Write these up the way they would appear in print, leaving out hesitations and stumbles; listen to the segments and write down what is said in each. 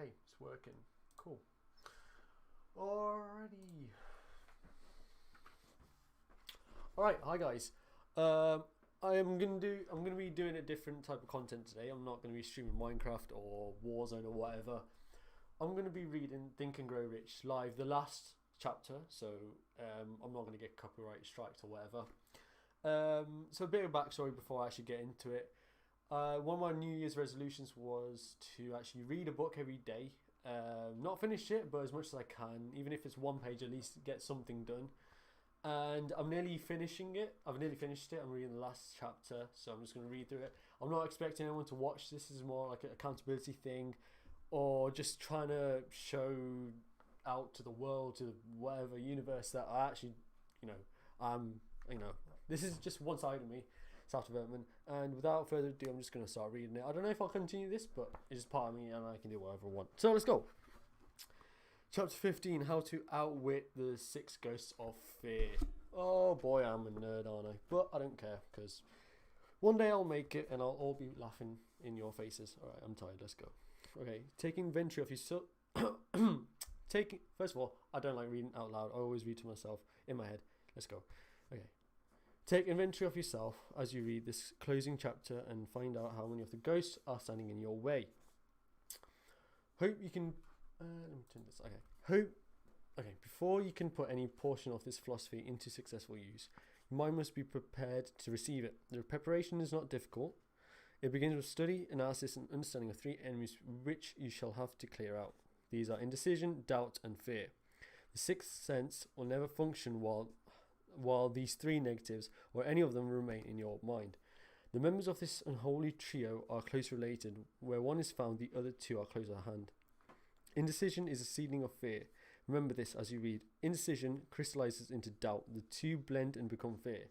Okay, it's working. Cool. Alrighty. Alright, hi guys. I'm gonna be doing a different type of content today. I'm not gonna be streaming Minecraft or Warzone or whatever. I'm gonna be reading Think and Grow Rich live, the last chapter. So I'm not gonna get copyright striked or whatever. So a bit of backstory before I actually get into it. One of my New Year's resolutions was to actually read a book every day. Not finish it, but as much as I can, even if it's one page, at least get something done. And I'm nearly finishing it. I've nearly finished it. I'm reading the last chapter, so I'm just going to read through it. I'm not expecting anyone to watch this. Is more like an accountability thing, or just trying to show out to the world, to whatever universe, that I actually, this is just one side of me, self-development. And without further ado, I'm just going to start reading it. I don't know if I'll continue this, but it's just part of me, and I can do whatever I want. So let's go. Chapter 15, How to Outwit the 6 Ghosts of Fear. Oh boy, I'm a nerd, aren't I? But I don't care, because one day I'll make it and I'll all be laughing in your faces. Alright, I'm tired, let's go. Okay, taking inventory of yourself. First of all, I don't like reading out loud. I always read to myself in my head. Let's go. Okay. Take inventory of yourself as you read this closing chapter and find out how many of the ghosts are standing in your way. Hope you can... let me turn this. Okay. Before you can put any portion of this philosophy into successful use, your mind must be prepared to receive it. The preparation is not difficult. It begins with study, analysis, and understanding of 3 enemies which you shall have to clear out. These are indecision, doubt, and fear. The 6th sense will never function while these 3 negatives or any of them remain in your mind. The members of this unholy trio are close related. Where one is found, the other 2 are close at hand. Indecision is a seedling of fear. Remember this as you read. Indecision crystallizes into doubt. The 2 blend and become fear.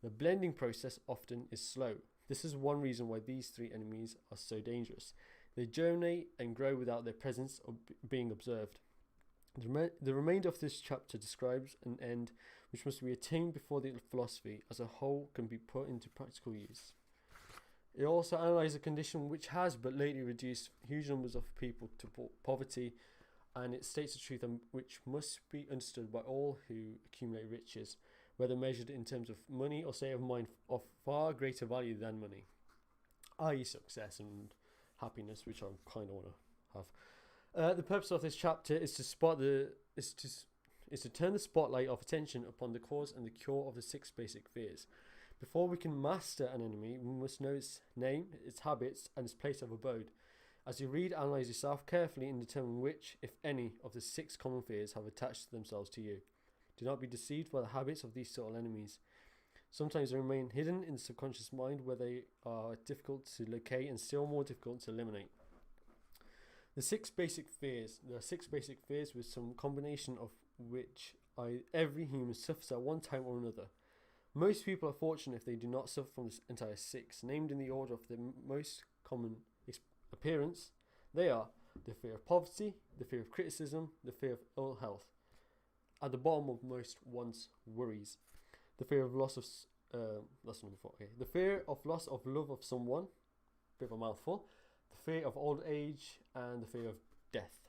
The blending process often is slow. This is one reason why these 3 enemies are so dangerous. They germinate and grow without their presence or being observed. The remainder of this chapter describes an end which must be attained before the philosophy as a whole can be put into practical use. It also analyzes a condition which has but lately reduced huge numbers of people to poverty, and it states a truth which must be understood by all who accumulate riches, whether measured in terms of money or state of mind of far greater value than money, i.e. success and happiness, which I kind of want to have. The purpose of this chapter is to turn the spotlight of attention upon the cause and the cure of the 6 basic fears. Before we can master an enemy, we must know its name, its habits, and its place of abode. As you read, analyze yourself carefully and determine which, if any, of the 6 common fears have attached themselves to you. Do not be deceived by the habits of these subtle enemies. Sometimes they remain hidden in the subconscious mind, where they are difficult to locate and still more difficult to eliminate. The 6 basic fears. There are 6 basic fears with some combination of which every human suffers at one time or another. Most people are fortunate if they do not suffer from this entire 6, named in the order of their most common appearance. They are the fear of poverty, the fear of criticism, the fear of ill health. At the bottom of most one's worries, the fear of loss of that's number 4. Okay, the fear of loss of love of someone, bit of a mouthful. The fear of old age and the fear of death.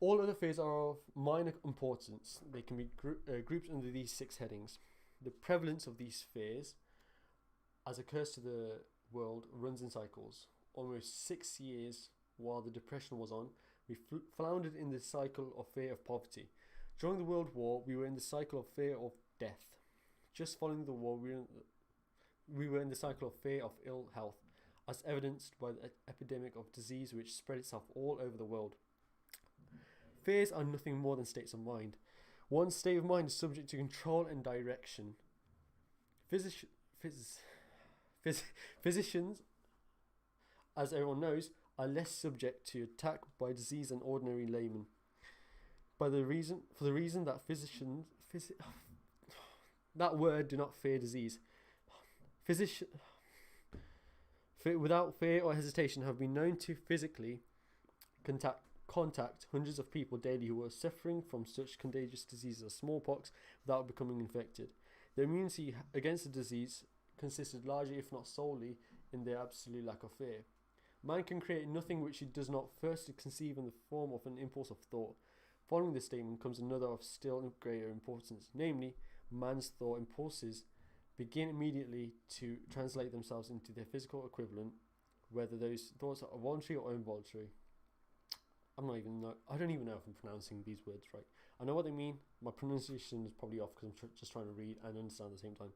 All other fears are of minor importance. They can be grouped under these 6 headings. The prevalence of these fears, as a curse to the world, runs in cycles. Almost 6 years while the Depression was on, we floundered in the cycle of fear of poverty. During the World War, we were in the cycle of fear of death. Just following the war, we were in the cycle of fear of ill health, as evidenced by the epidemic of disease which spread itself all over the world. Fears are nothing more than states of mind. One's state of mind is subject to control and direction. Physicians, as everyone knows, are less subject to attack by disease than ordinary laymen. For the reason that physicians, that word, do not fear disease. Without fear or hesitation, have been known to physically contact hundreds of people daily who are suffering from such contagious diseases as smallpox without becoming infected. Their immunity against the disease consisted largely, if not solely, in their absolute lack of fear. Man can create nothing which he does not first conceive in the form of an impulse of thought. Following this statement comes another of still greater importance, namely, man's thought impulses begin immediately to translate themselves into their physical equivalent, whether those thoughts are voluntary or involuntary. I don't even know if I'm pronouncing these words right. I know what they mean. My pronunciation is probably off because I'm just trying to read and understand at the same time.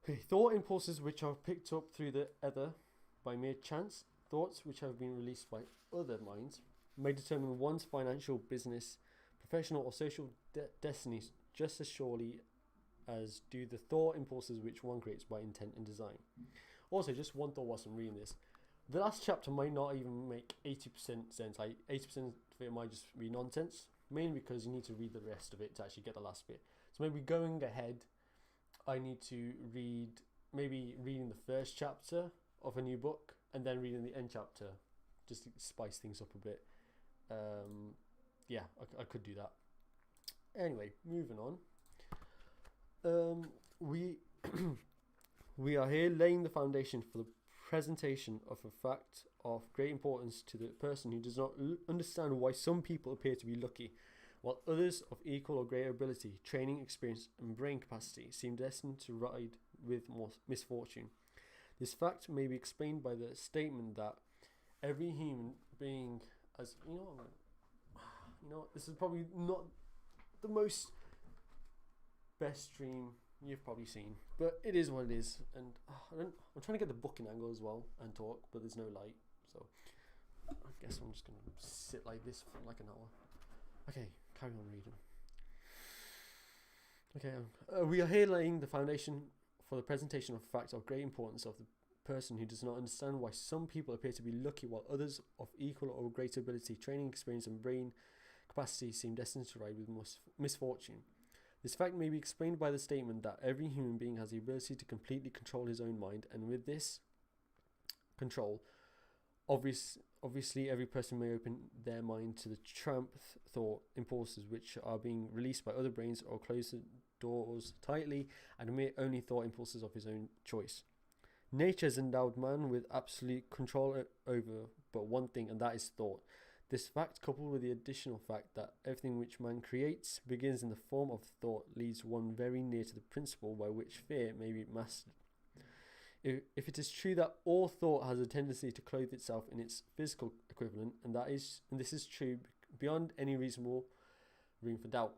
Okay, thought impulses which are picked up through the ether by mere chance, thoughts which have been released by other minds, may determine one's financial, business, professional or social destinies just as surely as do the thought impulses which one creates by intent and design. Also, just one thought whilst I'm reading this. The last chapter might not even make 80% sense. Like 80% of it might just be nonsense, mainly because you need to read the rest of it to actually get the last bit. So maybe going ahead, I need to reading the first chapter of a new book and then reading the end chapter, just to spice things up a bit. I could do that. Anyway, moving on. We are here laying the foundation for the presentation of a fact of great importance to the person who does not understand why some people appear to be lucky, while others of equal or greater ability, training, experience, and brain capacity seem destined to ride with more misfortune. This fact may be explained by the statement that every human being, as this is probably not the most best stream you've probably seen, but it is what it is, and I'm trying to get the booking angle as well and talk, but there's no light, so I guess I'm just gonna sit like this for like an hour. Okay, carry on reading. Okay, we are here laying the foundation for the presentation of facts of great importance of the person who does not understand why some people appear to be lucky while others of equal or greater ability, training, experience, and brain capacity seem destined to ride with misfortune. This fact may be explained by the statement that every human being has the ability to completely control his own mind, and with this control, obviously every person may open their mind to the thought impulses which are being released by other brains, or close the doors tightly and admit only thought impulses of his own choice. Nature has endowed man with absolute control over but one thing, and that is thought. This fact, coupled with the additional fact that everything which man creates begins in the form of thought, leads one very near to the principle by which fear may be mastered. If it is true that all thought has a tendency to clothe itself in its physical equivalent, and this is true beyond any reasonable room for doubt,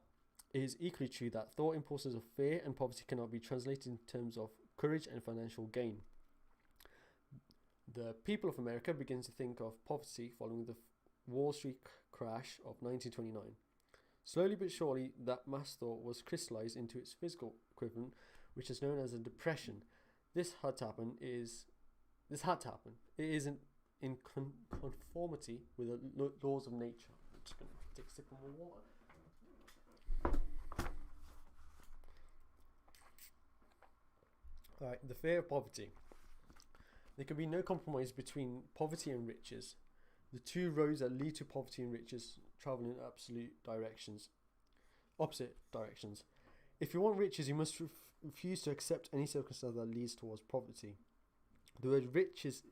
it is equally true that thought impulses of fear and poverty cannot be translated in terms of courage and financial gain. The people of America begin to think of poverty following the Wall Street crash of 1929. Slowly but surely, that mass thought was crystallized into its physical equivalent, which is known as a depression. This had to happen. It is in conformity with the laws of nature. I'm just going to take a sip of my water. Alright, the fear of poverty. There can be no compromise between poverty and riches. The two roads that lead to poverty and riches travel in opposite directions. If you want riches, you must refuse to accept any circumstance that leads towards poverty. The word riches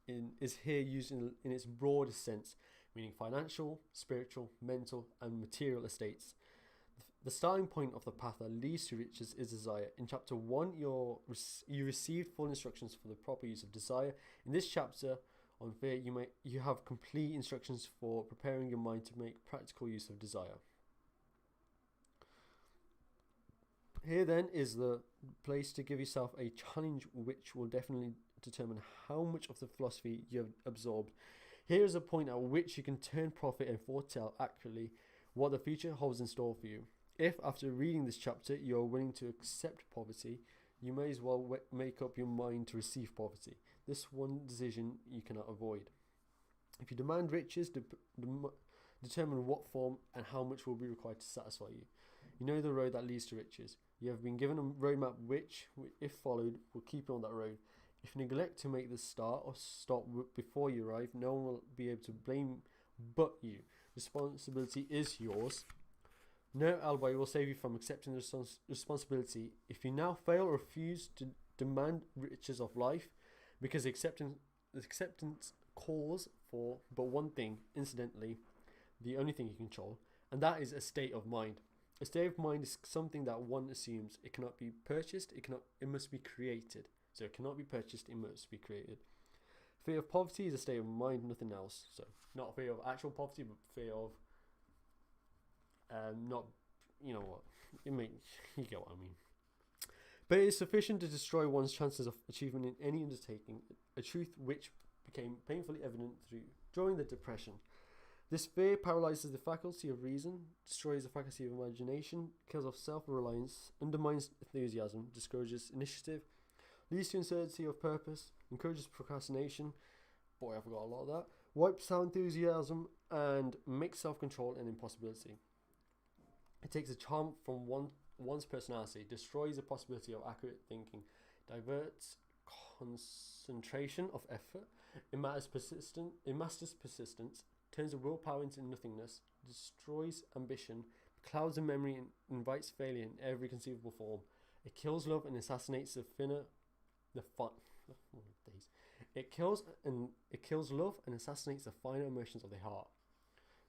is here used in its broadest sense, meaning financial, spiritual, mental, and material estates. The starting point of the path that leads to riches is desire. In chapter 1, you received full instructions for the proper use of desire. In this chapter on fear, you have complete instructions for preparing your mind to make practical use of desire. Here then is the place to give yourself a challenge which will definitely determine how much of the philosophy you have absorbed. Here is a point at which you can turn profit and foretell accurately what the future holds in store for you. If, after reading this chapter, you are willing to accept poverty, you may as well make up your mind to receive poverty. This one decision you cannot avoid. If you demand riches, determine what form and how much will be required to satisfy you. You know the road that leads to riches. You have been given a roadmap which, if followed, will keep you on that road. If you neglect to make the start or stop before you arrive, no one will be able to blame but you. Responsibility is yours. No alibi will save you from accepting the responsibility. If you now fail or refuse to demand riches of life, because the acceptance cause for but one thing, incidentally, the only thing you control, and that is a state of mind. A state of mind is something that one assumes it cannot be purchased, it must be created. So it cannot be purchased, it must be created. Fear of poverty is a state of mind, nothing else. So not fear of actual poverty, but fear of not, you know what, you get what I mean. But it is sufficient to destroy one's chances of achievement in any undertaking, a truth which became painfully evident during the Depression. This fear paralyzes the faculty of reason, destroys the faculty of imagination, kills off self-reliance, undermines enthusiasm, discourages initiative, leads to uncertainty of purpose, encourages procrastination, boy I forgot a lot of that, wipes out enthusiasm, and makes self-control an impossibility. It takes the charm from one's personality, destroys the possibility of accurate thinking, diverts concentration of effort, it masters persistence, turns the willpower into nothingness, destroys ambition, clouds the memory, and invites failure in every conceivable form. It kills love and assassinates It kills love and assassinates the finer emotions of the heart.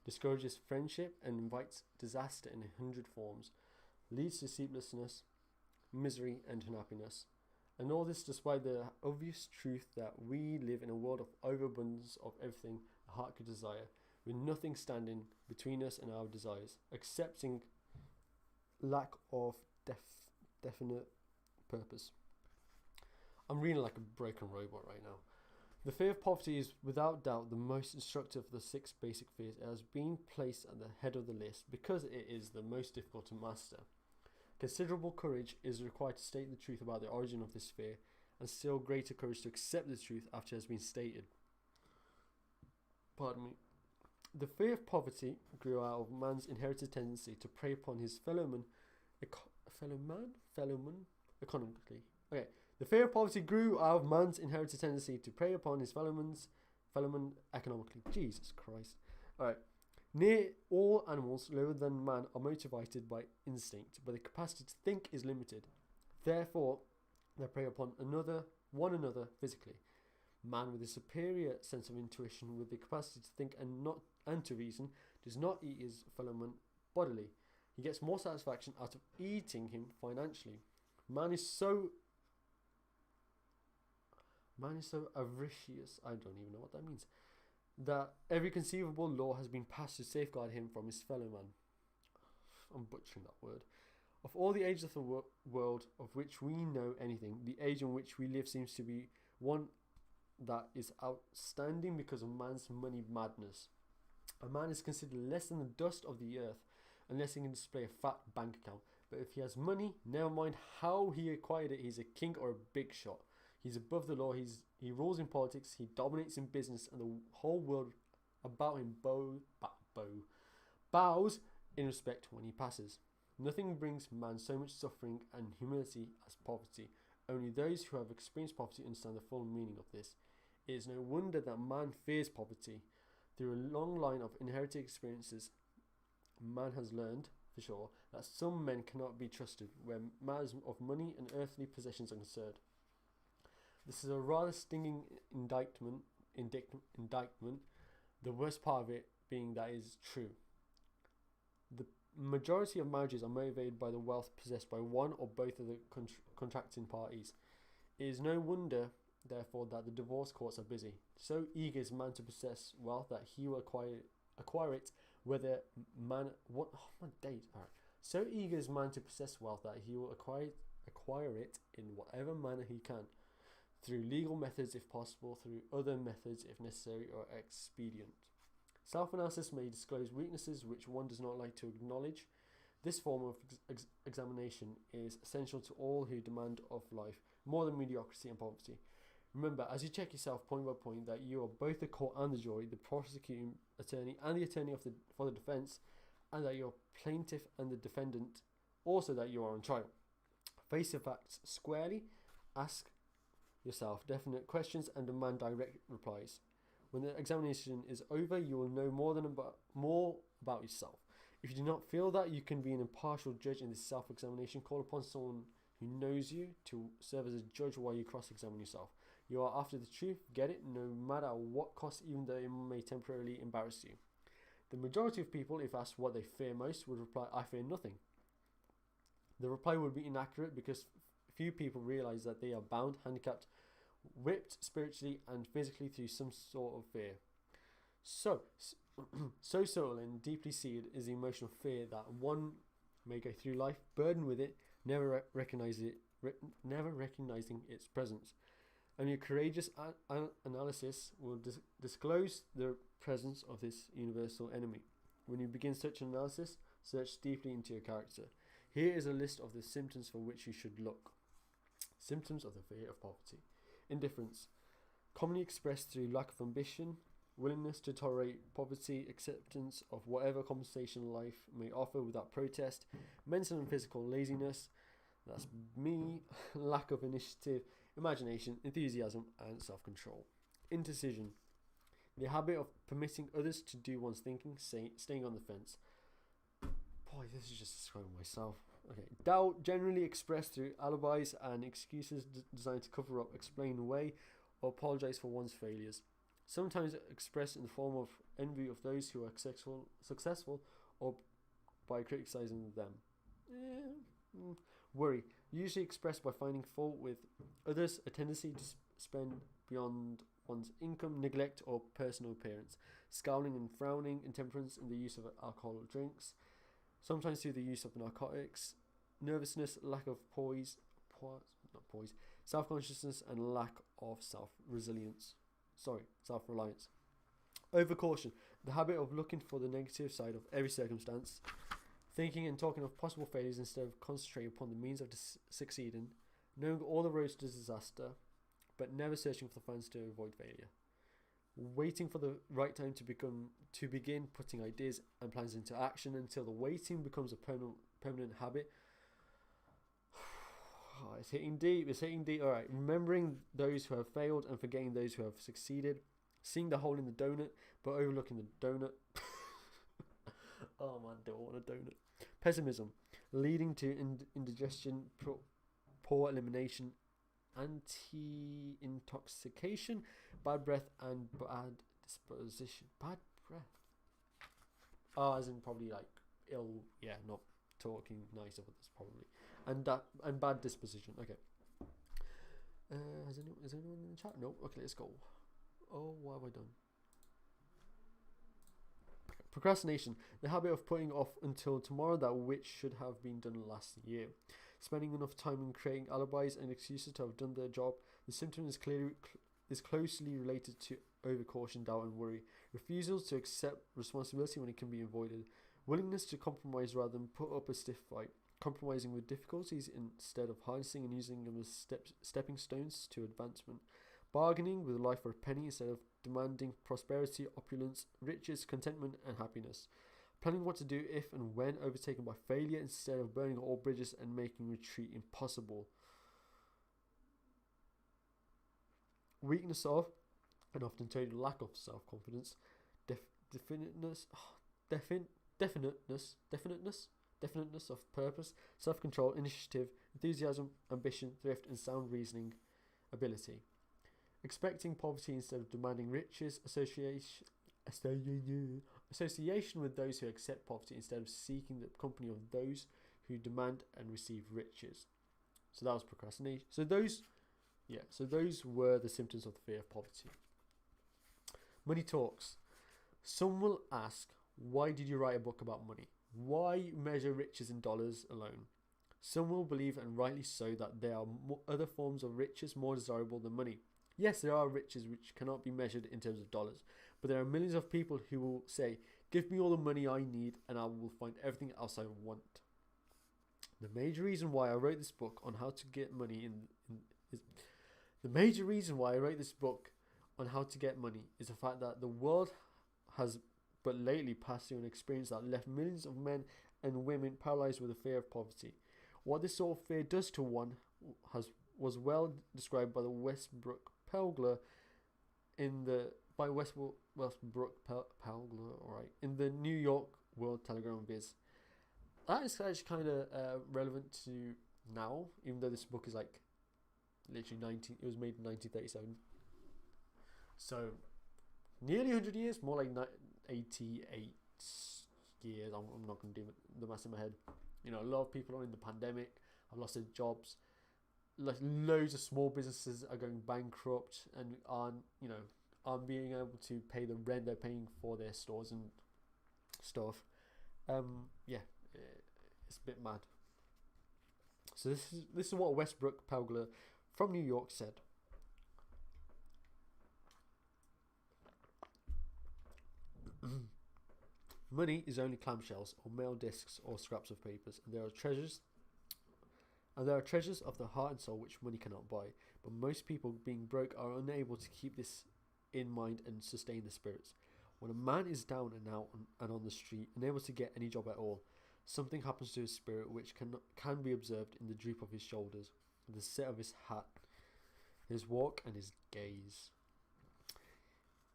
Discourages friendship and invites disaster in 100 forms. Leads to sleeplessness, misery, and unhappiness. And all this despite the obvious truth that we live in a world of overabundance of everything a heart could desire, with nothing standing between us and our desires, excepting lack of definite purpose. I'm reading like a broken robot right now. The fear of poverty is without doubt the most destructive of the 6 basic fears. It has been placed at the head of the list because it is the most difficult to master. Considerable courage is required to state the truth about the origin of this fear, and still greater courage to accept the truth after it has been stated. Pardon me. The fear of poverty grew out of man's inherited tendency to prey upon his fellow man economically. Okay. The fear of poverty grew out of man's inherited tendency to prey upon his fellow man economically. Jesus Christ. Alright. Near all animals lower than man are motivated by instinct, but the capacity to think is limited. Therefore, they prey upon one another physically. Man with a superior sense of intuition, with the capacity to think and to reason, does not eat his fellow man bodily. He gets more satisfaction out of eating him financially. Man is so avaricious, I don't even know what that means, that every conceivable law has been passed to safeguard him from his fellow man. I'm butchering that word. Of all the ages of the world of which we know anything, the age in which we live seems to be one that is outstanding because of man's money madness. A man is considered less than the dust of the earth unless he can display a fat bank account. But if he has money, never mind how he acquired it, he's a king or a big shot. He's above the law, he rules in politics, he dominates in business, and the whole world about him bows in respect when he passes. Nothing brings man so much suffering and humility as poverty. Only those who have experienced poverty understand the full meaning of this. It is no wonder that man fears poverty. Through a long line of inherited experiences, man has learned, for sure, that some men cannot be trusted where matters of money and earthly possessions are concerned. This is a rather stinging indictment, the worst part of it being that it is true. The majority of marriages are motivated by the wealth possessed by one or both of the contracting parties. It is no wonder, therefore, that the divorce courts are busy. So eager is man to possess wealth that he will acquire it, whether man... What? Oh, my days. All right. So eager is man to possess wealth that he will acquire it in whatever manner he can. Through legal methods if possible, through other methods if necessary or expedient. Self-analysis may disclose weaknesses which one does not like to acknowledge. This form of examination is essential to all who demand of life more than mediocrity and poverty. Remember, as you check yourself point by point, that you are both the court and the jury, the prosecuting attorney and the attorney for the defence, and that you are plaintiff and the defendant, also that you are on trial. Face the facts squarely, ask yourself definite questions and demand direct replies. When the examination is over, you will know more about yourself. If you do not feel that you can be an impartial judge in this self-examination, call upon someone who knows you to serve as a judge while you cross-examine yourself. You are after the truth, get it, no matter what cost, even though it may temporarily embarrass you. The majority of people, if asked what they fear most, would reply, I fear nothing. The reply would be inaccurate because few people realize that they are bound, handicapped, whipped spiritually and physically through some sort of fear. So subtle and deeply seated is the emotional fear that one may go through life burdened with it, never recognizing its presence. Only a courageous analysis will disclose the presence of this universal enemy. When you begin such an analysis, search deeply into your character. Here is a list of the symptoms for which you should look. Symptoms of the fear of poverty. Indifference, commonly expressed through lack of ambition, willingness to tolerate poverty, acceptance of whatever compensation life may offer without protest, mental and physical laziness, that's me, lack of initiative, imagination, enthusiasm, and self-control. Indecision, the habit of permitting others to do one's thinking, staying on the fence. Boy, this is just describing myself. Okay. Doubt, generally expressed through alibis and excuses designed to cover up, explain away, or apologize for one's failures. Sometimes expressed in the form of envy of those who are successful or by criticizing them. Worry, usually expressed by finding fault with others, a tendency to spend beyond one's income, neglect or personal appearance. Scowling and frowning, intemperance in the use of alcohol drinks, sometimes through the use of narcotics. Nervousness, lack of self-consciousness and lack of self-reliance. Overcaution, the habit of looking for the negative side of every circumstance, thinking and talking of possible failures instead of concentrating upon the means of succeeding, knowing all the roads to disaster, but never searching for the funds to avoid failure. Waiting for the right time to begin putting ideas and plans into action until the waiting becomes a permanent habit. It's hitting deep. All right. Remembering those who have failed and forgetting those who have succeeded. Seeing the hole in the donut, but overlooking the donut. Oh man, I don't want a donut. Pessimism, leading to indigestion, poor elimination, anti-intoxication, bad breath, and bad disposition. Bad breath. Oh, as in probably like ill. Yeah, not talking nice of others probably. And bad disposition. Okay. Is anyone in the chat? No. Okay, let's go. Oh, what have I done? Procrastination, the habit of putting off until tomorrow that which should have been done last year. Spending enough time in creating alibis and excuses to have done their job. The symptom is closely related to overcaution, doubt, and worry. Refusal to accept responsibility when it can be avoided. Willingness to compromise rather than put up a stiff fight. Compromising with difficulties instead of harnessing and using them as stepping stones to advancement. Bargaining with life for a penny instead of demanding prosperity, opulence, riches, contentment, and happiness. Planning what to do if and when overtaken by failure instead of burning all bridges and making retreat impossible. Weakness of, and often total lack of self-confidence, definiteness of purpose, self-control, initiative, enthusiasm, ambition, thrift, and sound reasoning ability. Expecting poverty instead of demanding riches, association with those who accept poverty instead of seeking the company of those who demand and receive riches. So that was procrastination. So those were the symptoms of the fear of poverty. Money talks. Some will ask, why did you write a book about money? Why measure riches in dollars alone? Some will believe, and rightly so, that there are other forms of riches more desirable than money. Yes, there are riches which cannot be measured in terms of dollars, but there are millions of people who will say, give me all the money I need and I will find everything else I want. The major reason why I wrote this book on how to get money is the fact that the world has but lately passed through an experience that left millions of men and women paralyzed with the fear of poverty. What this sort of fear does to one was well described by the Westbrook Pelgler in the New York World Telegram Viz. That is actually kind of relevant to now, even though this book is like, Literally 19. It was made in 1937. So nearly 100 years, more like 88 years. I'm not going to do the math in my head. You know, a lot of people are in the pandemic, have lost their jobs. Like loads of small businesses are going bankrupt and aren't being able to pay the rent they're paying for their stores and stuff. Yeah, it's a bit mad. So this is what Westbrook Pogler from New York said. Money is only clamshells or mail discs or scraps of papers, and there are treasures of the heart and soul which money cannot buy. But most people, being broke, are unable to keep this in mind and sustain the spirits. When a man is down and out and on the street, unable to get any job at all, something happens to his spirit which can be observed in the droop of his shoulders, the set of his hat, his walk, and his gaze.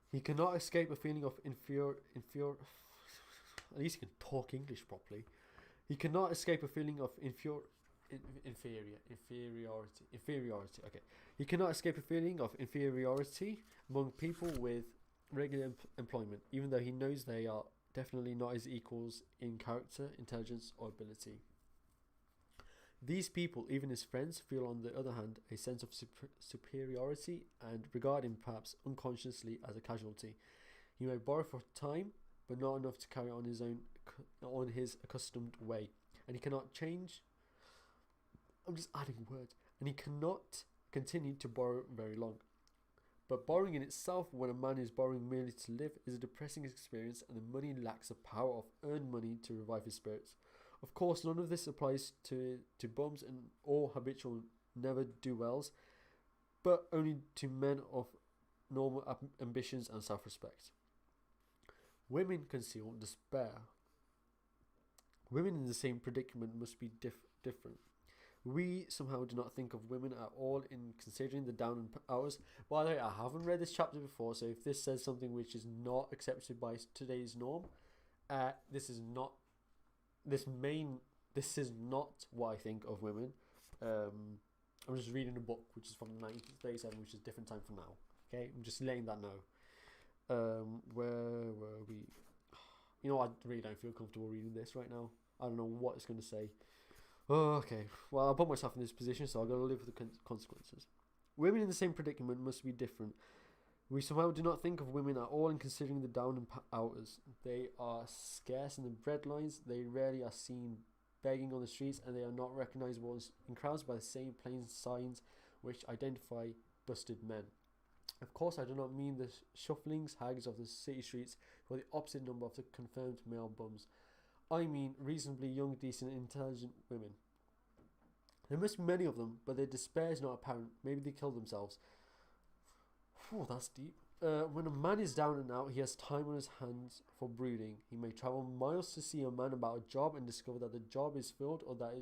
He cannot escape a feeling of at least he can talk English properly. He cannot escape a feeling of inferiority. Okay. He cannot escape a feeling of inferiority among people with regular employment, even though he knows they are definitely not his equals in character, intelligence, or ability. These people, even his friends, feel on the other hand a sense of superiority and regard him perhaps unconsciously as a casualty. He may borrow for time, but not enough to carry on his accustomed way, and he cannot change. I'm just adding words, and he cannot continue to borrow very long. But borrowing in itself, when a man is borrowing merely to live, is a depressing experience, and the money lacks the power of earned money to revive his spirits. Of course, none of this applies to bums and or habitual never-do-wells, but only to men of normal ambitions and self-respect. Women conceal despair. Women in the same predicament must be different. We somehow do not think of women at all in considering the down and outers. By the way, I haven't read this chapter before, so if this says something which is not accepted by today's norm, this is not what I think of women. I'm just reading a book which is from 1937, which is a different time from now. Okay, I'm just letting that know. Where were we? You know, I really don't feel comfortable reading this right now. I don't know what it's going to say. Oh, okay. Well, I put myself in this position, so I've got to live with the consequences. Women in the same predicament must be different. We somehow do not think of women at all in considering the down and outers. They are scarce in the breadlines. They rarely are seen begging on the streets, and they are not recognizable in crowds by the same plain signs which identify busted men. Of course, I do not mean the shufflings hags of the city streets who are the opposite number of the confirmed male bums. I mean reasonably young, decent, intelligent women. There must be many of them, but their despair is not apparent. Maybe they kill themselves. Phew, that's deep. When a man is down and out, he has time on his hands for brooding. He may travel miles to see a man about a job and discover that the job is filled, or that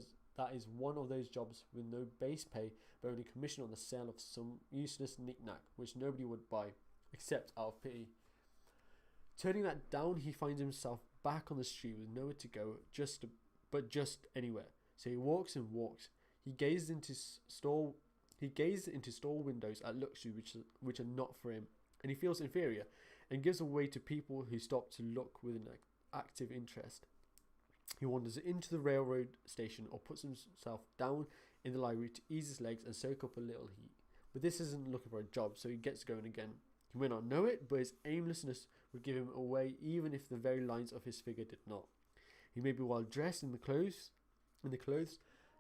is one of those jobs with no base pay, but only commission on the sale of some useless knick-knack, which nobody would buy, except out of pity. Turning that down, he finds himself back on the street with nowhere to go, just anywhere. So he walks and walks. He gazes into store windows at luxury which are not for him, and he feels inferior, and gives away to people who stop to look with an active interest. He wanders into the railroad station or puts himself down in the library to ease his legs and soak up a little heat. But this isn't looking for a job, so he gets going again. He may not know it, but his aimlessness would give him away even if the very lines of his figure did not. He may be well dressed in the clothes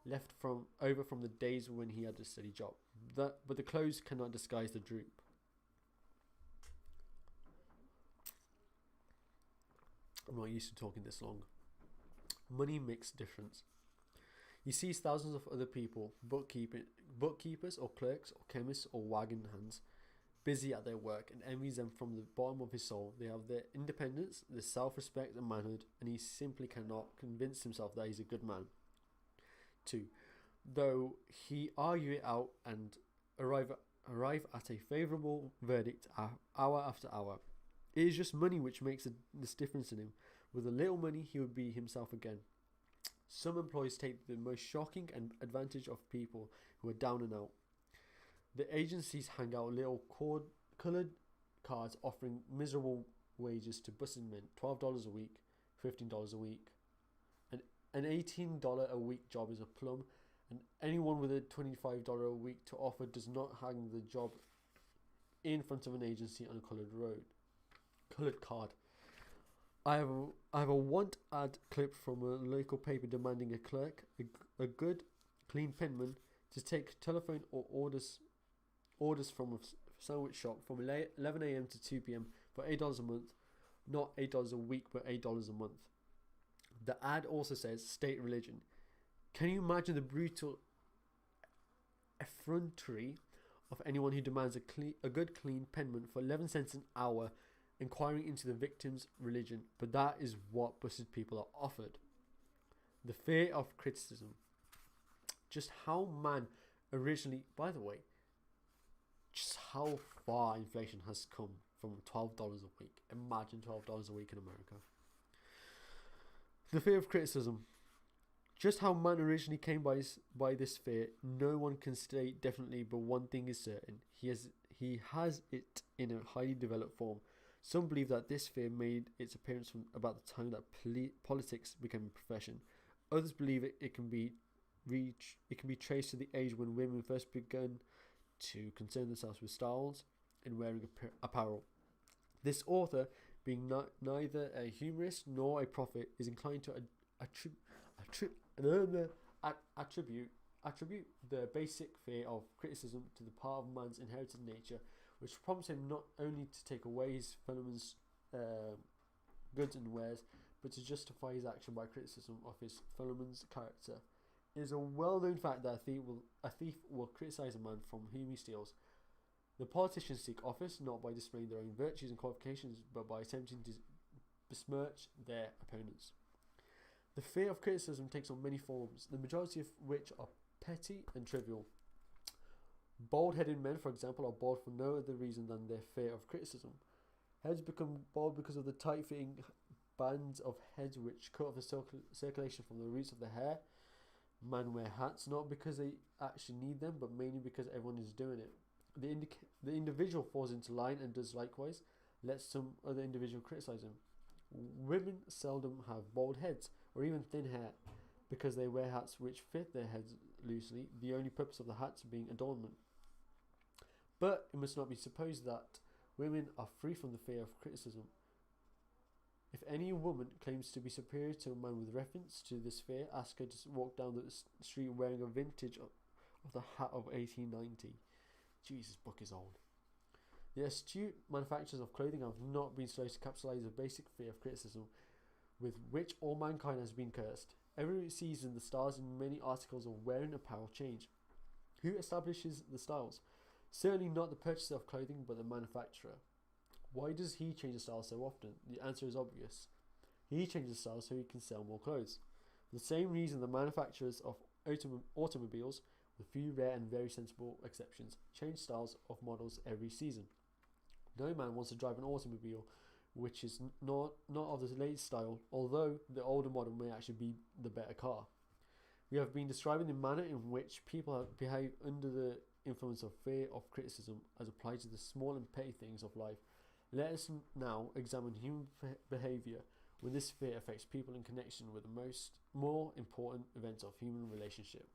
left from the days when he had a steady job. But the clothes cannot disguise the droop. I'm not used to talking this long. Money makes a difference. He sees thousands of other people, bookkeepers or clerks or chemists or wagon hands, busy at their work, and envies them from the bottom of his soul. They have their independence, their self-respect and manhood, and he simply cannot convince himself that he's a good man. 2. Though he argue it out and arrive at a favourable verdict hour after hour. It is just money which makes this difference in him. With a little money, he would be himself again. Some employees take the most shocking advantage of people who are down and out. The agencies hang out little coloured cards offering miserable wages to busted men, $12 a week, $15 a week. An $18 a week job is a plum, and anyone with a $25 a week to offer does not hang the job in front of an agency on a coloured card. I have a want ad clip from a local paper demanding a clerk, a good, clean penman, to take telephone or orders from a sandwich shop from 11 a.m. to 2 p.m. for $8 a month, not $8 a week, but $8 a month. The ad also says state religion. Can you imagine the brutal effrontery of anyone who demands a good, clean penman for 11 cents an hour, inquiring into the victim's religion? But that is what busted people are offered. The fear of criticism. Just how man originally, by the way, just how far inflation has come from $12 a week. Imagine $12 a week in America. The fear of criticism. Just how man originally came by this fear, no one can state definitely, but one thing is certain. He has it in a highly developed form. Some believe that this fear made its appearance from about the time that politics became a profession. Others believe it can be traced to the age when women first began to concern themselves with styles and wearing apparel. This author, being neither a humorist nor a prophet, is inclined to attribute the basic fear of criticism to the part of man's inherited nature, which prompts him not only to take away his fellowman's goods and wares, but to justify his action by criticism of his fellowman's character. It is a well-known fact that a thief will criticize a man from whom he steals. The politicians seek office not by displaying their own virtues and qualifications, but by attempting to besmirch their opponents. The fear of criticism takes on many forms, the majority of which are petty and trivial. Bald-headed men, for example, are bald for no other reason than their fear of criticism. Heads become bald because of the tight-fitting bands of heads which cut off the circulation from the roots of the hair. Men wear hats not because they actually need them, but mainly because everyone is doing it. The individual falls into line and does likewise, lets some other individual criticize him. Women seldom have bald heads or even thin hair because they wear hats which fit their heads loosely, the only purpose of the hats being adornment. But it must not be supposed that women are free from the fear of criticism. If any woman claims to be superior to a man with reference to this fear, ask her to walk down the street wearing a vintage of the hat of 1890. Jesus, book is old. The astute manufacturers of clothing have not been slow to capitalize the basic fear of criticism with which all mankind has been cursed. Every season the styles in many articles of wearing apparel change. Who establishes the styles? Certainly not the purchaser of clothing, but the manufacturer. Why does he change the style so often? The answer is obvious. He changes the style so he can sell more clothes. For the same reason the manufacturers of automobiles, with few rare and very sensible exceptions, change styles of models every season. No man wants to drive an automobile which is not of the latest style, although the older model may actually be the better car. We have been describing the manner in which people behave under the influence of fear of criticism as applied to the small and petty things of life. Let us now examine human behaviour when this fear affects people in connection with the more important events of human relationship.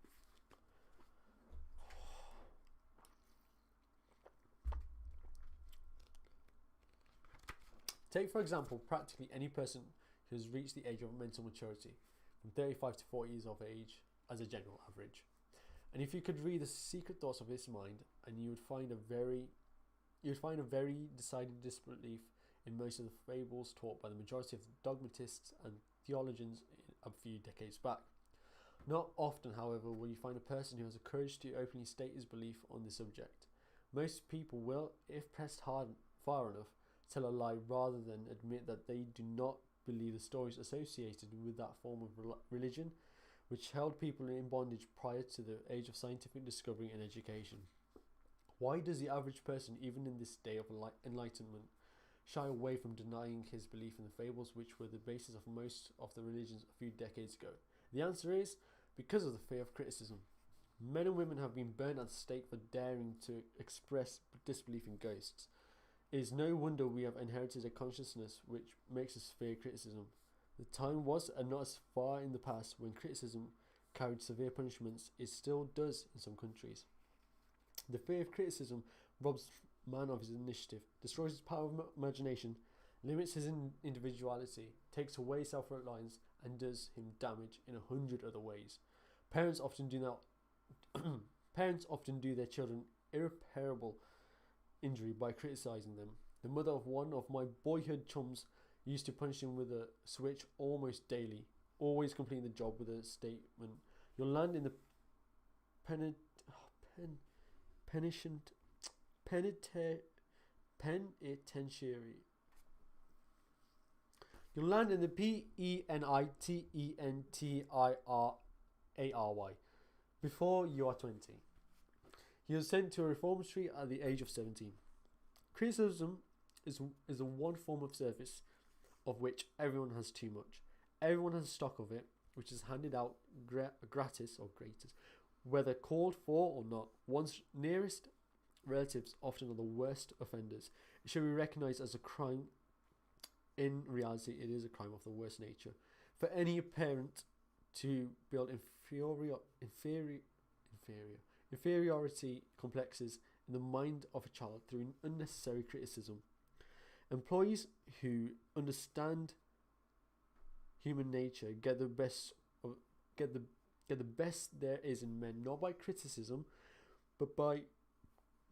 Take, for example, practically any person who has reached the age of mental maturity, from 35 to 40 years of age as a general average. And if you could read the secret thoughts of his mind, and you would find a very decided disbelief in most of the fables taught by the majority of dogmatists and theologians a few decades back. Not often, however, will you find a person who has the courage to openly state his belief on the subject. Most people will, if pressed far enough, tell a lie rather than admit that they do not believe the stories associated with that form of religion which held people in bondage prior to the age of scientific discovery and education. Why does the average person, even in this day of enlightenment, shy away from denying his belief in the fables which were the basis of most of the religions a few decades ago? The answer is because of the fear of criticism. Men and women have been burned at the stake for daring to express disbelief in ghosts. It is no wonder we have inherited a consciousness which makes us fear criticism. The time was, and not as far in the past, when criticism carried severe punishments. It still does in some countries. The fear of criticism robs man of his initiative, destroys his power of imagination, limits his individuality, takes away self-reliance, and does him damage in 100 other ways. Parents often do their children irreparable injury by criticizing them. The mother of one of my boyhood chums used to punish him with a switch almost daily, always completing the job with a statement: "You'll land in the penitentiary. You'll land in the penitentiary before you are 20. He was sent to a reformatory at the age of 17. Criticism is a one form of service of which everyone has too much. Everyone has stock of it, which is handed out gratis, whether called for or not. One's nearest relatives often are the worst offenders. It should be recognized as a crime. In reality, it is a crime of the worst nature. For any parent to build inferiority complexes in the mind of a child through unnecessary criticism. Employees who understand human nature get the best there is in men, not by criticism, but by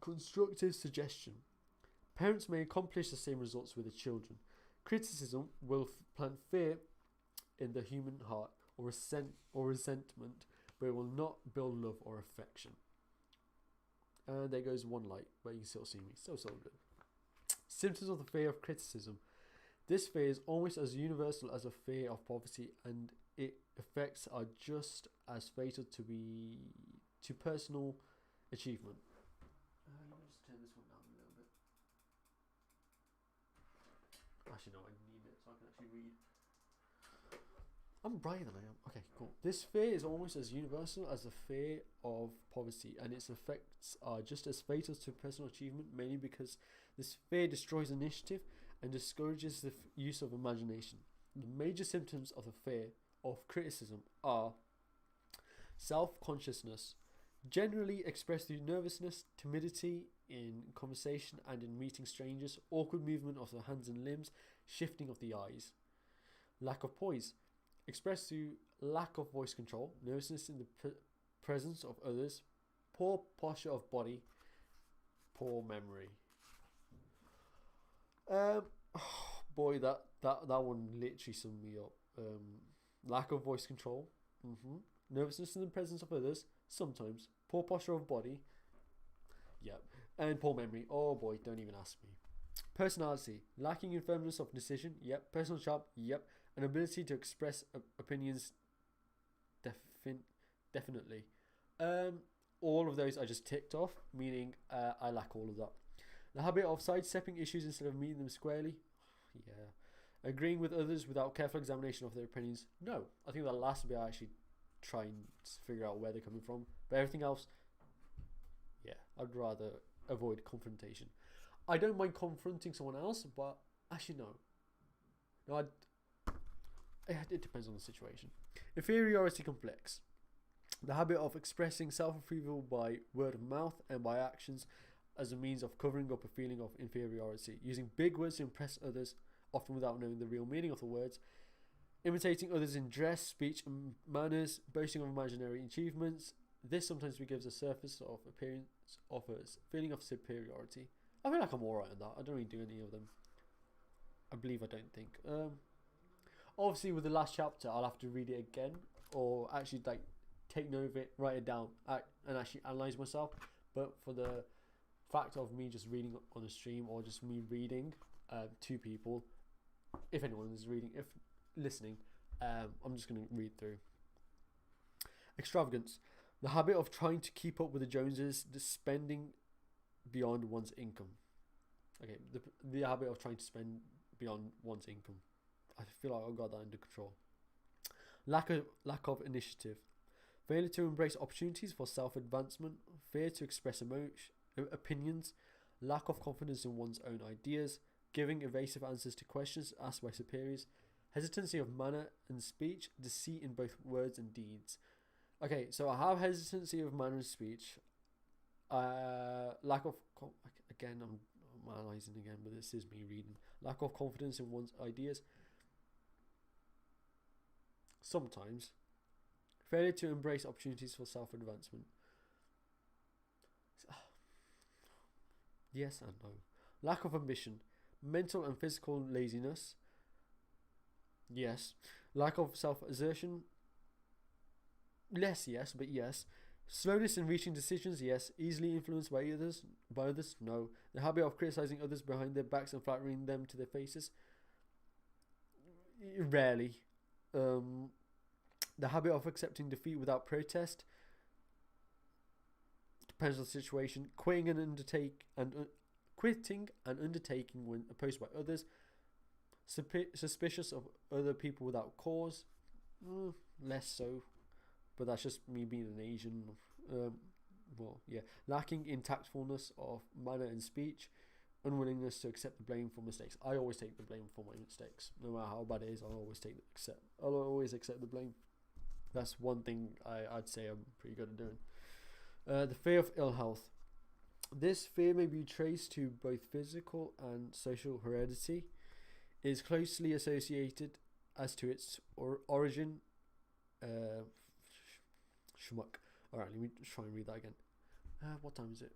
constructive suggestion. Parents may accomplish the same results with their children. Criticism will plant fear in the human heart or resentment, but it will not build love or affection. And there goes one light, but you can still see me. So good. Symptoms of the fear of criticism. This fear is almost as universal as a fear of poverty, and its effects are just as fatal to personal achievement. Let me just turn this one down a little bit. Actually, no, I need it so I can actually read. I'm brighter than I am. Okay, cool. This fear is almost as universal as the fear of poverty, and its effects are just as fatal to personal achievement, mainly because this fear destroys initiative and discourages the use of imagination. The major symptoms of the fear of criticism are self-consciousness, generally expressed through nervousness, timidity in conversation and in meeting strangers, awkward movement of the hands and limbs, shifting of the eyes. Lack of poise, expressed through lack of voice control, nervousness in the presence of others, poor posture of body, poor memory. Boy, that one literally summed me up. Lack of voice control, nervousness in the presence of others, sometimes, poor posture of body, yep, and poor memory. Oh boy, don't even ask me. Personality, lacking in firmness of decision, yep, personal charm, yep, an ability to express opinions, definitely. All of those I just ticked off, meaning I lack all of that. The habit of sidestepping issues instead of meeting them squarely, yeah. Agreeing with others without careful examination of their opinions, no. I think the last bit I actually try and figure out where they're coming from, but everything else, yeah, I'd rather avoid confrontation. I don't mind confronting someone else, but actually no, it depends on the situation. Inferiority complex, the habit of expressing self-approval by word of mouth and by actions as a means of covering up a feeling of inferiority, using big words to impress others, often without knowing the real meaning of the words, imitating others in dress, speech and manners, boasting of imaginary achievements. This sometimes gives a surface of appearance of a feeling of superiority. I feel like I'm alright on that. I don't really do any of them. I believe I don't think. Obviously with the last chapter I'll have to read it again, or actually like take note of it, write it down, and actually analyse myself. But for the fact of me just reading on a stream, or just me reading to people, if anyone is reading, if listening, I'm just going to read through. Extravagance, the habit of trying to keep up with the Joneses, the spending beyond one's income. Okay, the habit of trying to spend beyond one's income. I feel like I've got that under control. Lack of initiative, failure to embrace opportunities for self-advancement, fear to express opinions, lack of confidence in one's own ideas, giving evasive answers to questions asked by superiors, hesitancy of manner and speech, deceit in both words and deeds. Okay, so I have hesitancy of manner and speech, lack of, again, I'm analysing again, but this is me reading, lack of confidence in one's ideas, sometimes, failure to embrace opportunities for self-advancement. Yes and no. Lack of ambition, mental and physical laziness. Yes. Lack of self-assertion. Less yes, but yes. Slowness in reaching decisions. Yes. Easily influenced by others. No. The habit of criticizing others behind their backs and flattering them to their faces. Rarely. The habit of accepting defeat without protest. Depends on the situation. Quitting an undertaking when opposed by others. Suspicious of other people without cause. Less so, but that's just me being an Asian. Lacking in tactfulness of manner and speech. Unwillingness to accept the blame for mistakes. I always take the blame for my mistakes, no matter how bad it is. I'll always accept the blame. That's one thing I'd say I'm pretty good at doing. The fear of ill health. This fear may be traced to both physical and social heredity. It is closely associated as to its origin. Schmuck. Alright, let me try and read that again. What time is it?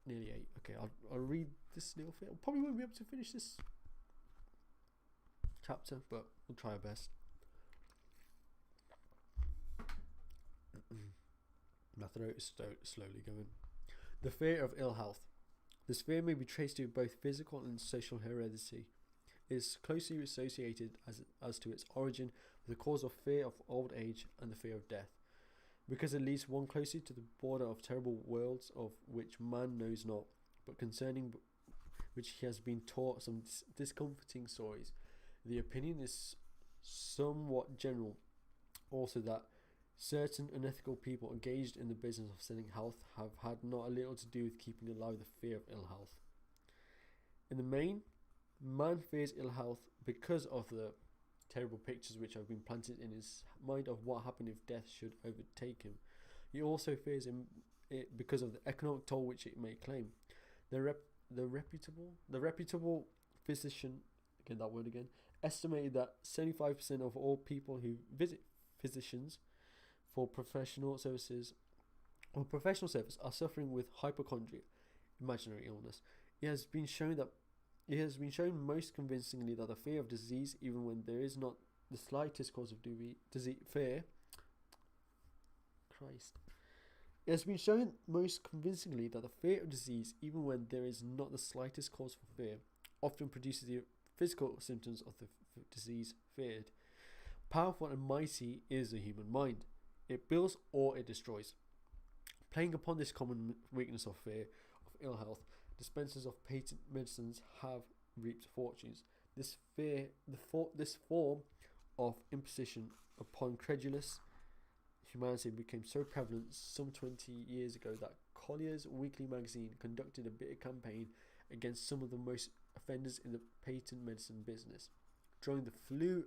Nearly 8. Okay, I'll read this little bit. I probably won't be able to finish this chapter, but we'll try our best. My throat is slowly going. The fear of ill health. This fear may be traced to both physical and social heredity. It is closely associated as to its origin with the cause of fear of old age and the fear of death, because it leads one closely to the border of terrible worlds of which man knows not, but concerning which he has been taught some discomforting stories. The opinion is somewhat general, also, that certain unethical people engaged in the business of selling health have had not a little to do with keeping alive the fear of ill health. In the main, man fears ill health because of the terrible pictures which have been planted in his mind of what happened if death should overtake him. He also fears it because of the economic toll which it may claim. The reputable physician, again that word again, estimated that 75% of all people who visit physicians for professional service are suffering with hypochondria, imaginary illness. It has been shown most convincingly that the fear of disease, even when there is not the slightest cause of fear. It has been shown most convincingly that the fear of disease, even when there is not the slightest cause for fear, often produces the physical symptoms of the disease feared. Powerful and mighty is the human mind. It builds or it destroys. Playing upon this common weakness of fear of ill health, dispensers of patent medicines have reaped fortunes. This form of imposition upon credulous humanity became so prevalent some 20 years ago that Collier's Weekly magazine conducted a bitter campaign against some of the most offenders in the patent medicine business. During the flu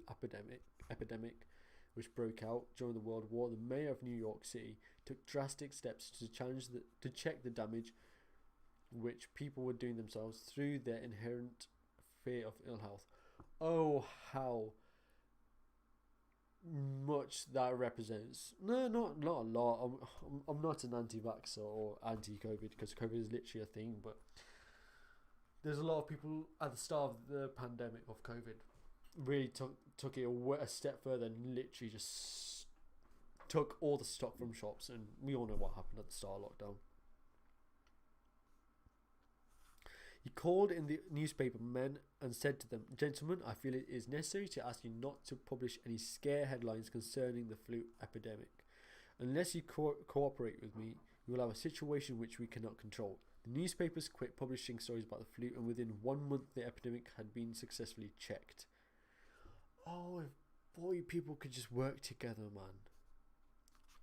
epidemic which broke out during the World War, the mayor of New York City took drastic steps to check the damage which people were doing themselves through their inherent fear of ill health. Oh, how much that represents. No, not a lot. I'm not an anti-vaxxer or anti-COVID, because COVID is literally a thing, but there's a lot of people at the start of the pandemic of COVID really took it a step further and literally just took all the stock from shops, and we all know what happened at the start of lockdown. He called in the newspaper men and said to them, "Gentlemen, I feel it is necessary to ask you not to publish any scare headlines concerning the flu epidemic. Unless you cooperate with me, we will have a situation which we cannot control." The newspapers quit publishing stories about the flu, and within 1 month the epidemic had been successfully checked. Oh, if boy people could just work together, man.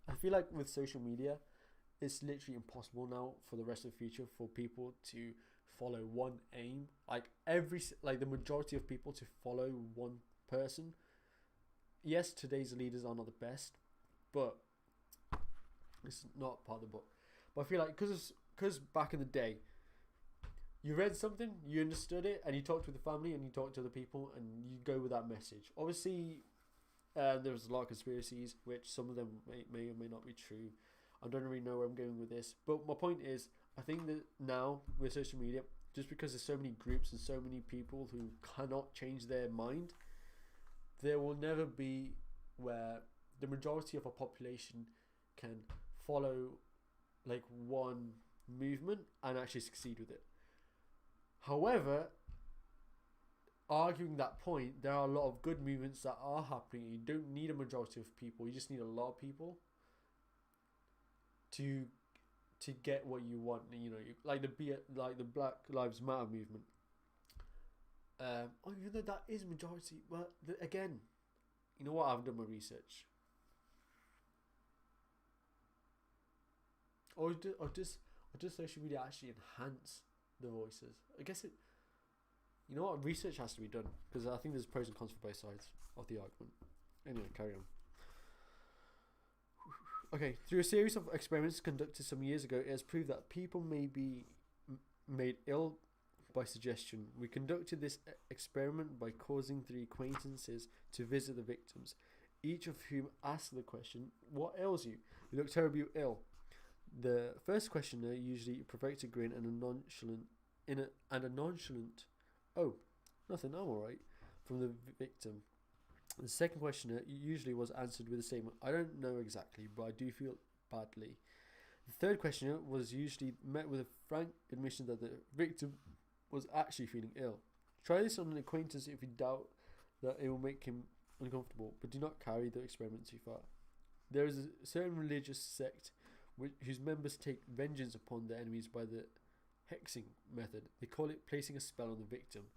I feel like with social media, it's literally impossible now for the rest of the future for people to follow one aim. Like the majority of people to follow one person. Yes, today's leaders are not the best, but it's not part of the book. But I feel like because back in the day, you read something, you understood it, and you talked with the family, and you talked to other people, and you go with that message. Obviously, there's a lot of conspiracies, which some of them may or may not be true. I don't really know where I'm going with this, but my point is, I think that now with social media, just because there's so many groups and so many people who cannot change their mind, there will never be where the majority of a population can follow like one movement and actually succeed with it. However, arguing that point, there are a lot of good movements that are happening. You don't need a majority of people, you just need a lot of people to get what you want. You know, like the Black Lives Matter movement. Even though that is majority, but again, you know what? I've done my research. Or does social media actually enhance the voices? I guess it. You know what? Research has to be done because I think there's pros and cons for both sides of the argument. Anyway, carry on. Okay, through a series of experiments conducted some years ago, it has proved that people may be made ill by suggestion. We conducted this experiment by causing 3 acquaintances to visit the victims, each of whom asked the question, "What ails you? You look terribly ill." The first questioner usually provoked a grin and a nonchalant, "Oh, nothing, I'm alright," from the victim. The second questioner usually was answered with the same, "I don't know exactly, but I do feel badly." The third questioner was usually met with a frank admission that the victim was actually feeling ill. Try this on an acquaintance if you doubt that it will make him uncomfortable, but do not carry the experiment too far. There is a certain religious sect whose members take vengeance upon their enemies by the hexing method. They call it placing a spell on the victim.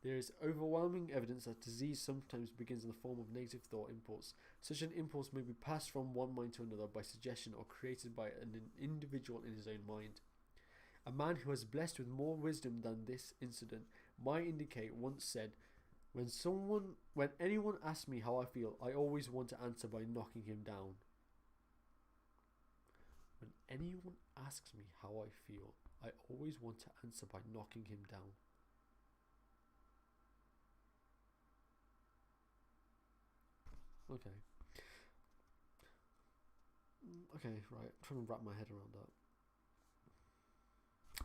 There is overwhelming evidence that disease sometimes begins in the form of negative thought impulse. Such an impulse may be passed from one mind to another by suggestion or created by an individual in his own mind. A man who was blessed with more wisdom than this incident might indicate once said, when anyone asks me how I feel, I always want to answer by knocking him down." When anyone asks me how I feel, I always want to answer by knocking him down. Okay. Okay, right. I'm trying to wrap my head around that.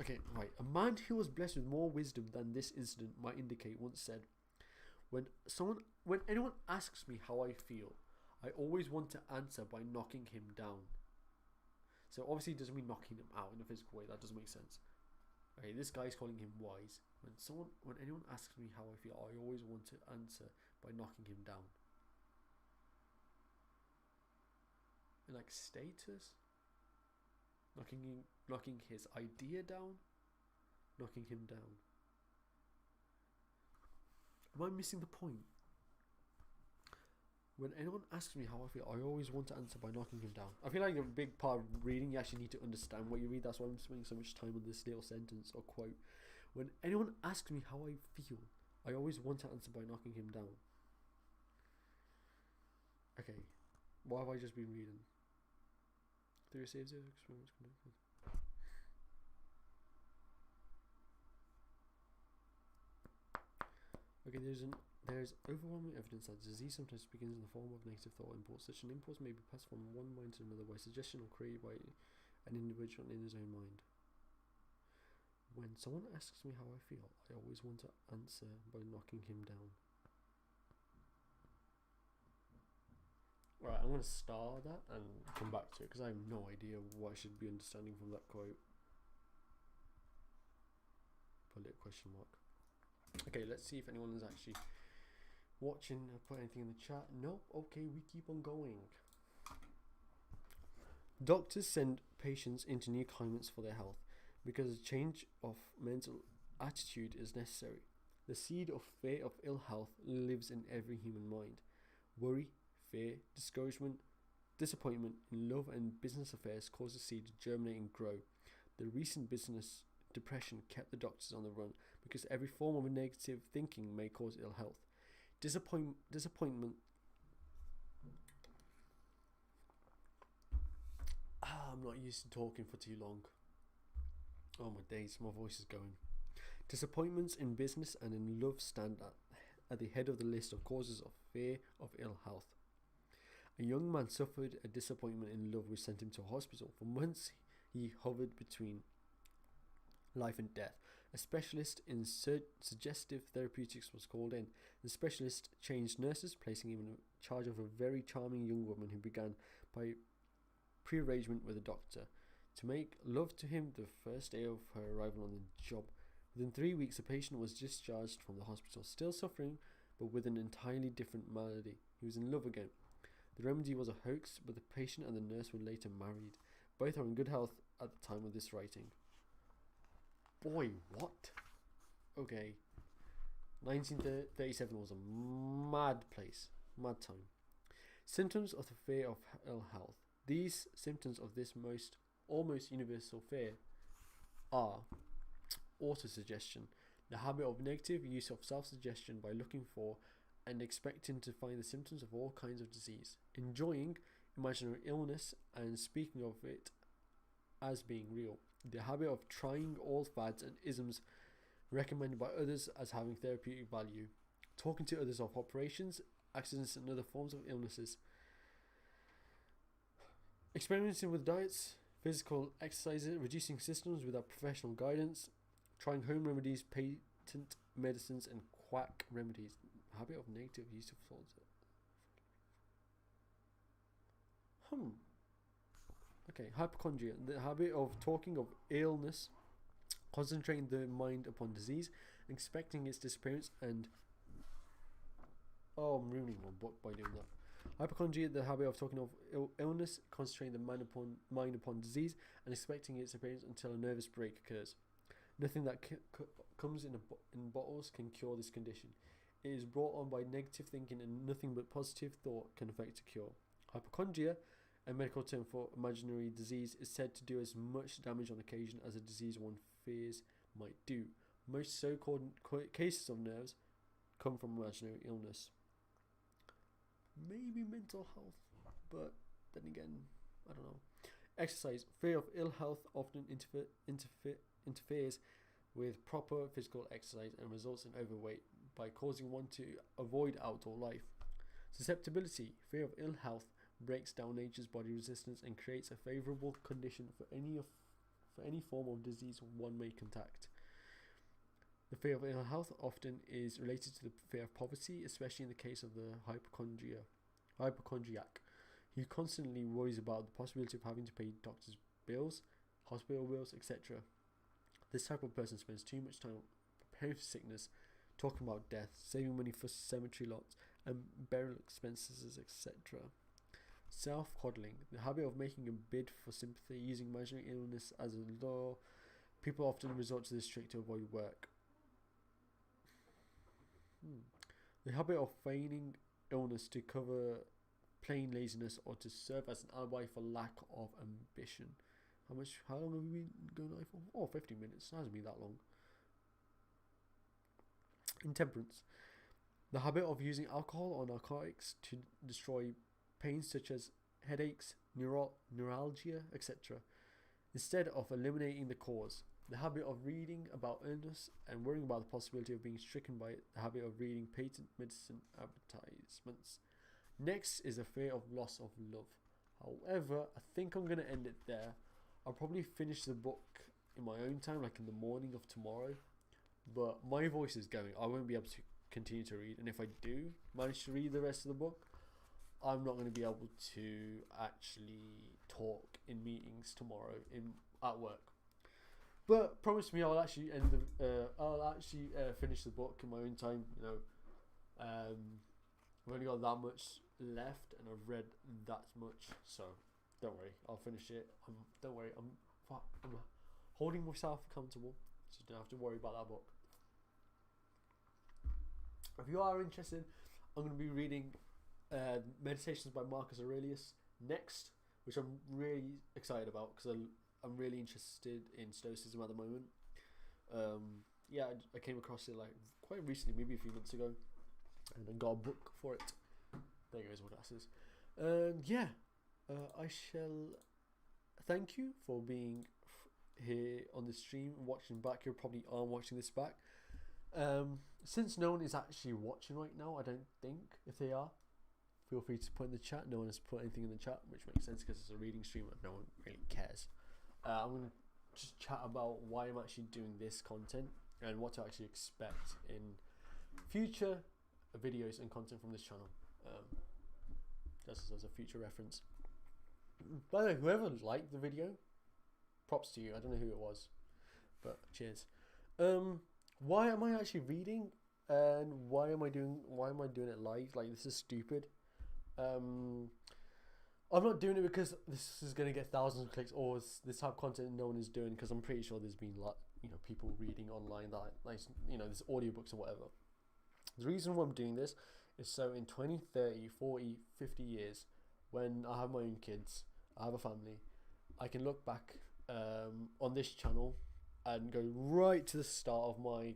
Okay, right. A man who was blessed with more wisdom than this incident might indicate once said, when anyone asks me how I feel, I always want to answer by knocking him down. So obviously it doesn't mean knocking him out in a physical way. That doesn't make sense. Okay, this guy's calling him wise. When anyone asks me how I feel, I always want to answer by knocking him down. And like status, knocking his idea down, knocking him down. Am I missing the point? When anyone asks me how I feel, I always want to answer by knocking him down. I feel like a big part of reading, you actually need to understand what you read. That's why I'm spending so much time on this little sentence or quote. When anyone asks me how I feel, I always want to answer by knocking him down. Okay, what have I just been reading? Through a series of experiments conducted. Okay, there's overwhelming evidence that disease sometimes begins in the form of negative thought impulse. Such an impulse may be passed from one mind to another by suggestion or created by an individual in his own mind. When someone asks me how I feel, I always want to answer by knocking him down. Right, I'm going to star that and come back to it because I have no idea what I should be understanding from that quote. Put a question mark. Okay, let's see if anyone is actually watching or put anything in the chat. Nope. Okay, we keep on going. Doctors send patients into new climates for their health because a change of mental attitude is necessary. The seed of fear of ill health lives in every human mind. Worry, fear, discouragement, Disappointment in love and business affairs caused the seed to germinate and grow. The recent business depression kept the doctors on the run because every form of negative thinking may cause ill health. Disappointment. I'm not used to talking for too long. Oh my days, my voice is going. Disappointments in business and in love stand at the head of the list of causes of fear of ill health. A young man suffered a disappointment in love which sent him to a hospital. For months he hovered between life and death. A specialist in suggestive therapeutics was called in. The specialist changed nurses, placing him in charge of a very charming young woman who began by prearrangement with a doctor to make love to him the first day of her arrival on the job. Within 3 weeks, the patient was discharged from the hospital, still suffering, but with an entirely different malady. He was in love again. The remedy was a hoax, but the patient and the nurse were later married. Both are in good health at the time of this writing. Boy, what? Okay. 1937 was a mad place. Mad time. Symptoms of the fear of ill health. These symptoms of this almost universal fear are autosuggestion, the habit of negative use of self-suggestion by looking for and expecting to find the symptoms of all kinds of disease, enjoying imaginary illness and speaking of it as being real, the habit of trying all fads and isms recommended by others as having therapeutic value, talking to others of operations, accidents and other forms of illnesses, experimenting with diets, physical exercises, reducing systems without professional guidance, trying home remedies, patent medicines and quack remedies, habit of negative use of thoughts. Okay, hypochondria, the habit of talking of illness, concentrating the mind upon disease, expecting its disappearance, and I'm ruining one book by doing that. Hypochondria, the habit of talking of illness, concentrating the mind upon disease, and expecting its appearance until a nervous break occurs. Nothing that comes in bottles can cure this condition. It is brought on by negative thinking, and nothing but positive thought can effect a cure. Hypochondria, a medical term for imaginary disease, is said to do as much damage on occasion as a disease one fears might do. Most so-called cases of nerves come from imaginary illness. Maybe mental health, but then again, I don't know. Exercise. Fear of ill health often interferes with proper physical exercise and results in overweight by causing one to avoid outdoor life. Susceptibility. Fear of ill health breaks down nature's body resistance and creates a favorable condition for any form of disease one may contact. The fear of ill health often is related to the fear of poverty, especially in the case of the hypochondriac, who constantly worries about the possibility of having to pay doctor's bills, hospital bills, etc. This type of person spends too much time preparing for sickness, talking about death, saving money for cemetery lots and burial expenses, etc. Self-coddling, the habit of making a bid for sympathy, using imaginary illness as a law. People often resort to this trick to avoid work. The habit of feigning illness to cover plain laziness or to serve as an alibi for lack of ambition. How long have we been going live for? 15 minutes. It hasn't been that long. Intemperance. The habit of using alcohol or narcotics to destroy pains such as headaches, neuralgia, etc., instead of eliminating the cause. The habit of reading about illness and worrying about the possibility of being stricken by it. The habit of reading patent medicine advertisements. Next is the fear of loss of love. However, I think I'm going to end it there. I'll probably finish the book in my own time, like in the morning of tomorrow. But my voice is going. I won't be able to continue to read. And if I do manage to read the rest of the book, I'm not going to be able to actually talk in meetings tomorrow at work. But promise me, I'll actually finish the book in my own time. I've only got that much left, and I've read that much, so don't worry, I'll finish it. Don't worry, I'm holding myself accountable, so you don't have to worry about that book. If you are interested, I'm going to be reading Meditations by Marcus Aurelius next, which I'm really excited about because I'm really interested in Stoicism at the moment. Yeah, I came across it like quite recently, maybe a few months ago, and I got a book for it. There goes my glasses. And yeah, I shall thank you for being here on the stream, watching back. You probably are watching this back. Since no one is actually watching right now, I don't think. If they are, feel free to put in the chat. No one has put anything in the chat, which makes sense because it's a reading stream and no one really cares. I'm going to just chat about why I'm actually doing this content and what to actually expect in future videos and content from this channel. Just as a future reference. By the way, whoever liked the video, props to you. I don't know who it was, but cheers. Why am I actually reading, and why am I doing it live? Like, this is stupid. I'm not doing it because this is gonna get thousands of clicks or this type of content no one is doing, because I'm pretty sure there's been like, people reading online that like, there's audiobooks or whatever. The reason why I'm doing this is so in 20, 30, 40, 50 years, when I have my own kids, I have a family, I can look back on this channel and go right to the start of my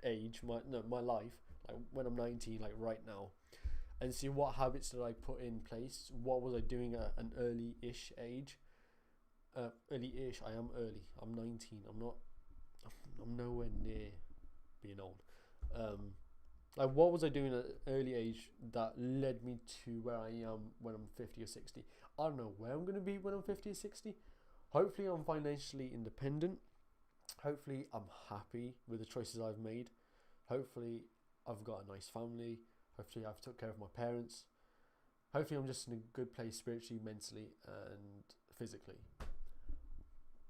age, my life, like when I'm 19, like right now, and see what habits did I put in place, what was I doing at an early-ish age. Early-ish, I am early, I'm 19, I'm nowhere near being old. Like, what was I doing at an early age that led me to where I am when I'm 50 or 60? I don't know where I'm going to be when I'm 50 or 60. Hopefully I'm financially independent. Hopefully I'm happy with the choices I've made. Hopefully I've got a nice family. Hopefully I've took care of my parents. Hopefully I'm just in a good place spiritually, mentally and physically.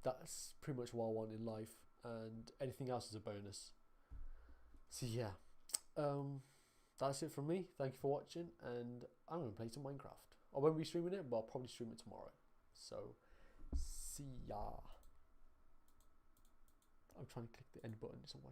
That's pretty much what I want in life, and anything else is a bonus. So yeah, that's it from me. Thank you for watching, and I'm going to play some Minecraft. I won't be streaming it, but I'll probably stream it tomorrow. So, see ya. I'm trying to click the end button somewhere.